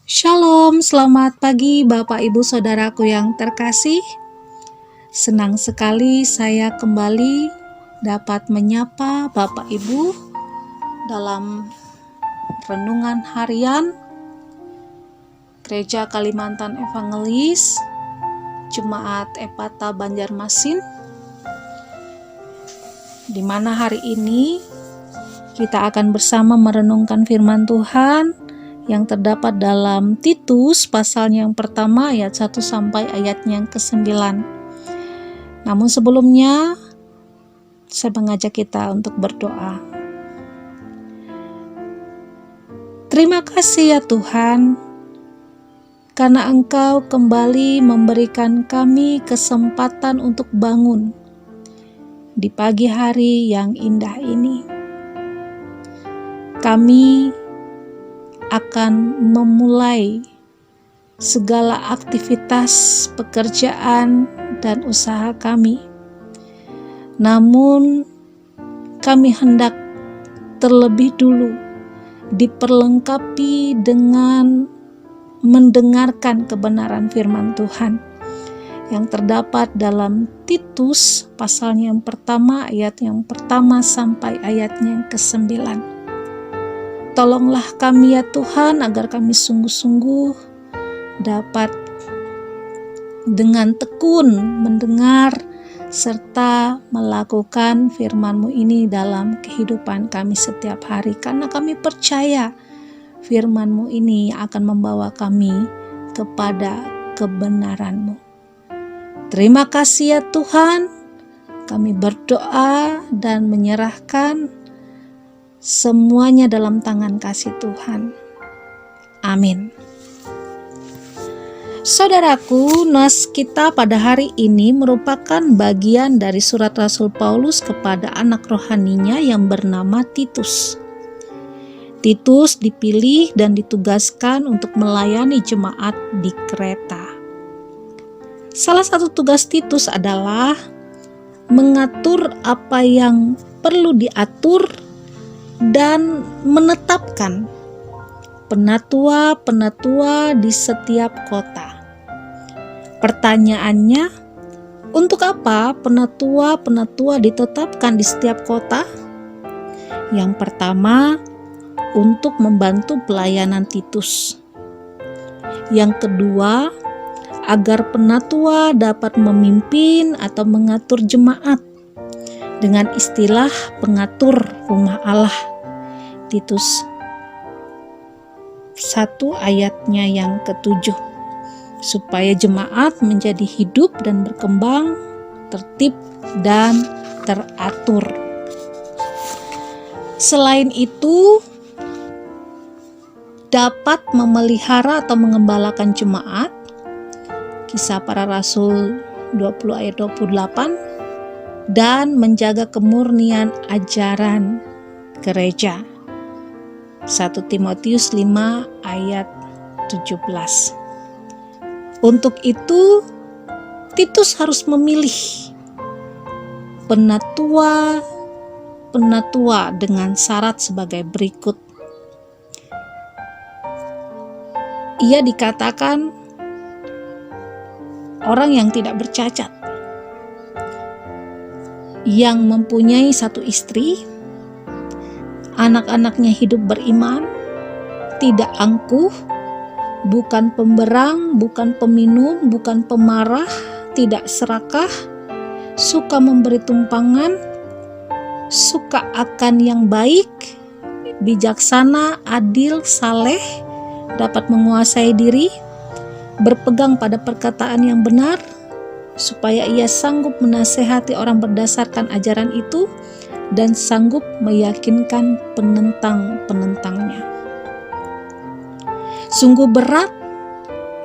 Shalom, selamat pagi Bapak Ibu Saudaraku yang terkasih. Senang sekali saya kembali dapat menyapa Bapak Ibu dalam renungan harian Gereja Kalimantan Evangelis Jemaat Epata Banjarmasin, di mana hari ini kita akan bersama merenungkan firman Tuhan yang terdapat dalam Titus pasalnya yang pertama ayat 1 sampai ayatnya yang ke-9. Namun sebelumnya saya mengajak kita untuk berdoa. Terima kasih ya Tuhan, karena Engkau kembali memberikan kami kesempatan untuk bangun di pagi hari yang indah ini. Kami akan memulai segala aktivitas pekerjaan dan usaha kami. Namun kami hendak terlebih dulu diperlengkapi dengan mendengarkan kebenaran firman Tuhan yang terdapat dalam Titus pasalnya yang pertama ayat yang pertama sampai ayatnya yang ke-9. Tolonglah kami ya Tuhan, agar kami sungguh-sungguh dapat dengan tekun mendengar serta melakukan firman-Mu ini dalam kehidupan kami setiap hari. Karena kami percaya firman-Mu ini akan membawa kami kepada kebenaran-Mu. Terima kasih ya Tuhan, kami berdoa dan menyerahkan semuanya dalam tangan kasih Tuhan. Amin. Saudaraku, nas kita pada hari ini merupakan bagian dari surat Rasul Paulus kepada anak rohaninya yang bernama Titus. Titus dipilih dan ditugaskan untuk melayani jemaat di Kreta. Salah satu tugas Titus adalah mengatur apa yang perlu diatur dan menetapkan penatua-penatua di setiap kota. Pertanyaannya, untuk apa penatua-penatua ditetapkan di setiap kota? Yang pertama, untuk membantu pelayanan Titus. Yang kedua, agar penatua dapat memimpin atau mengatur jemaat dengan istilah pengatur rumah Allah. Titus 1 ayatnya yang ke-7, supaya jemaat menjadi hidup dan berkembang, tertib dan teratur. Selain itu, dapat memelihara atau mengembalakan jemaat. Kisah Para Rasul 20 ayat 28, dan menjaga kemurnian ajaran gereja. 1 Timotius 5 ayat 17. Untuk itu, Titus harus memilih penatua dengan syarat sebagai berikut. Ia dikatakan orang yang tidak bercacat, yang mempunyai satu istri, anak-anaknya hidup beriman, tidak angkuh, bukan pemberang, bukan peminum, bukan pemarah, tidak serakah, suka memberi tumpangan, suka akan yang baik, bijaksana, adil, saleh, dapat menguasai diri, berpegang pada perkataan yang benar, supaya ia sanggup menasehati orang berdasarkan ajaran itu dan sanggup meyakinkan penentang-penentangnya. Sungguh berat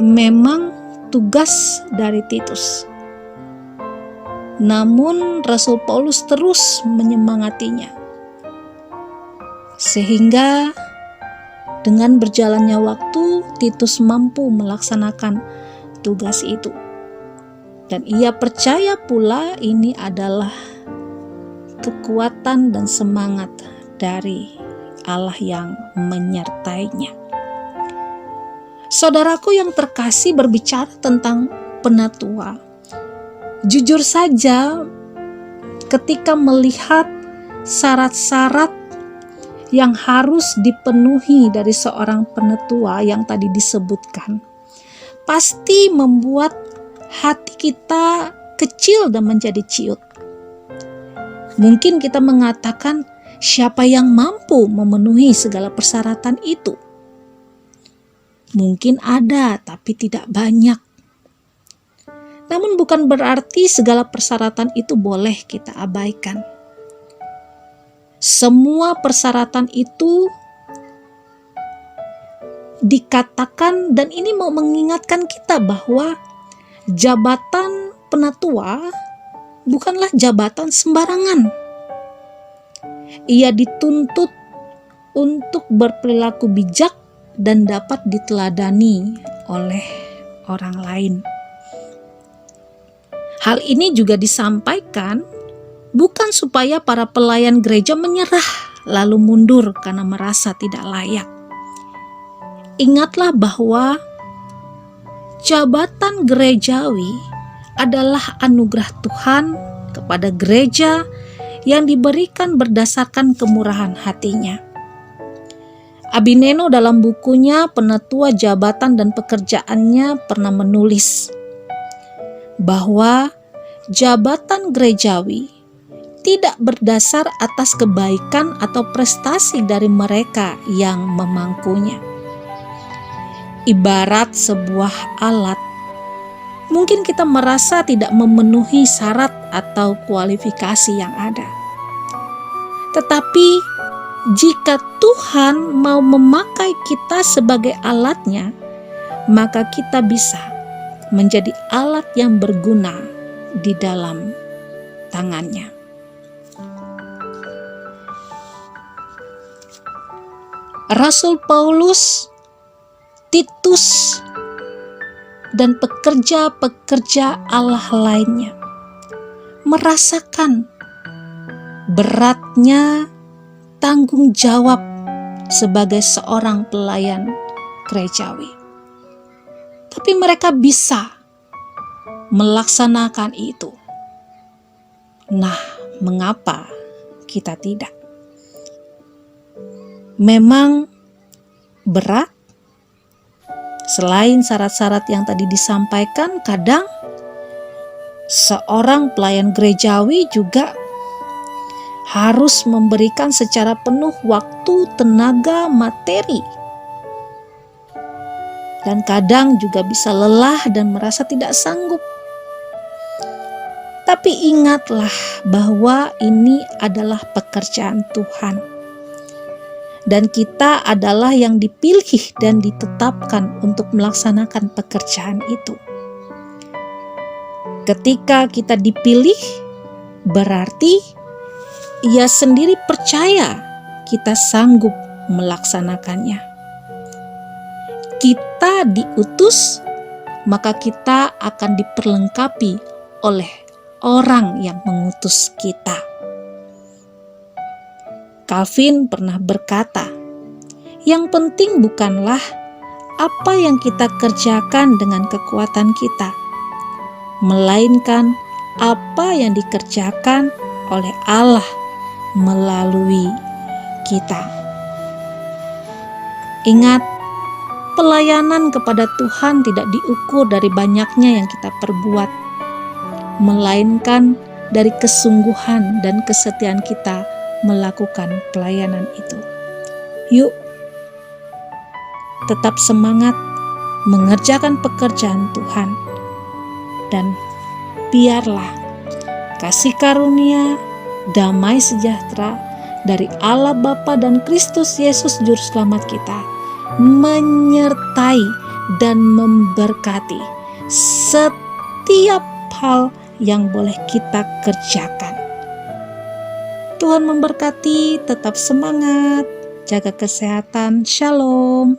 memang tugas dari Titus. Namun Rasul Paulus terus menyemangatinya. Sehingga dengan berjalannya waktu, Titus mampu melaksanakan tugas itu. Dan ia percaya pula ini adalah kekuatan dan semangat dari Allah yang menyertainya. Saudaraku yang terkasih, berbicara tentang penatua, jujur saja ketika melihat syarat-syarat yang harus dipenuhi dari seorang penatua yang tadi disebutkan, pasti membuat hati kita kecil dan menjadi ciut. Mungkin kita mengatakan, siapa yang mampu memenuhi segala persyaratan itu? Mungkin ada, tapi tidak banyak. Namun bukan berarti segala persyaratan itu boleh kita abaikan. Semua persyaratan itu dikatakan, dan ini mau mengingatkan kita bahwa jabatan penatua bukanlah jabatan sembarangan. Ia dituntut untuk berperilaku bijak dan dapat diteladani oleh orang lain. Hal ini juga disampaikan bukan supaya para pelayan gereja menyerah lalu mundur karena merasa tidak layak. Ingatlah bahwa jabatan gerejawi adalah anugerah Tuhan kepada gereja yang diberikan berdasarkan kemurahan hatinya. Abineno dalam bukunya Penatua Jabatan dan Pekerjaannya pernah menulis bahwa jabatan gerejawi tidak berdasar atas kebaikan atau prestasi dari mereka yang memangkunya. Ibarat sebuah alat, mungkin kita merasa tidak memenuhi syarat atau kualifikasi yang ada. Tetapi jika Tuhan mau memakai kita sebagai alatnya, maka kita bisa menjadi alat yang berguna di dalam tangannya. Rasul Paulus, Titus, dan pekerja-pekerja Allah lainnya merasakan beratnya tanggung jawab sebagai seorang pelayan gerejawi. Tapi mereka bisa melaksanakan itu. Nah, mengapa kita tidak? Memang berat. Selain syarat-syarat yang tadi disampaikan, kadang seorang pelayan gerejawi juga harus memberikan secara penuh waktu, tenaga, materi. Dan kadang juga bisa lelah dan merasa tidak sanggup. Tapi ingatlah bahwa ini adalah pekerjaan Tuhan. Dan kita adalah yang dipilih dan ditetapkan untuk melaksanakan pekerjaan itu. Ketika kita dipilih, berarti Ia sendiri percaya kita sanggup melaksanakannya. Kita diutus, maka kita akan diperlengkapi oleh orang yang mengutus kita. Calvin pernah berkata, yang penting bukanlah apa yang kita kerjakan dengan kekuatan kita, melainkan apa yang dikerjakan oleh Allah melalui kita. Ingat, pelayanan kepada Tuhan tidak diukur dari banyaknya yang kita perbuat, melainkan dari kesungguhan dan kesetiaan kita melakukan pelayanan itu. Yuk, tetap semangat mengerjakan pekerjaan Tuhan, dan biarlah kasih karunia, damai sejahtera dari Allah Bapa dan Kristus Yesus Juru Selamat kita menyertai dan memberkati setiap hal yang boleh kita kerjakan. Tuhan memberkati, tetap semangat, jaga kesehatan, shalom.